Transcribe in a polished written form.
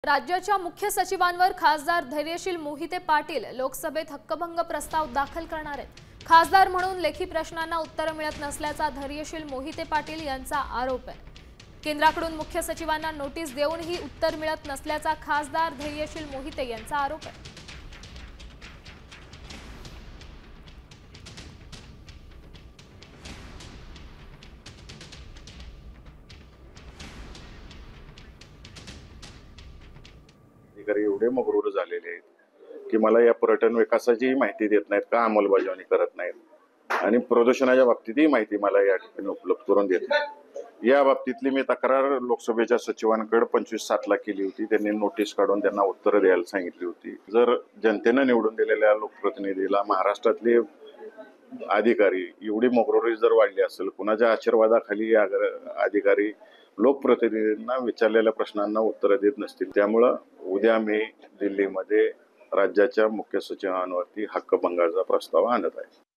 राज्याच्या मुख्य सचिवांवर खासदार धैर्यशील मोहिते पाटील लोकसभेत हक्कभंग प्रस्ताव दाखल करणार आहेत। खासदार म्हणून लेखी प्रश्नांना उत्तर मिळत नसल्याचा धैर्यशील मोहिते पाटील यांचा आरोप आहे। केंद्राकडून मुख्य सचिवांना नोटीस देऊनही उत्तर मिळत नसल्याचा खासदार धैर्यशील मोहिते यांचा आरोप आहे। अधिकारी एवढे मग्रूर झालेले आहेत की मला या पर्यटन विकासाची माहिती देत नाहीत, का अंमलबजावणी करत नाहीत आणि प्रदूषणाच्या बाबतीतही माहिती मला या ठिकाणी उपलब्ध करून देत नाहीत। या बाबतीतली मी तक्रार लोकसभेच्या सचिवांकडे 25/7 केली होती। त्यांनी नोटीस काढून त्यांना उत्तर द्यायला सांगितली होती। जर जनतेने निवडून दिलेल्या लोकप्रतिनिधीला महाराष्ट्रातले अधिकारी एवढी मग्रुरी जर वाढली असेल, कुणाच्या आशीर्वादाखाली अधिकारी लोकप्रतिनिधींना विचारलेल्या प्रश्नांना उत्तर देत नसतील, त्यामुळे उद्या मी दिल्लीमध्ये राज्याच्या मुख्य सचिवांवरती हक्कभंगाचा प्रस्ताव आणत आहे।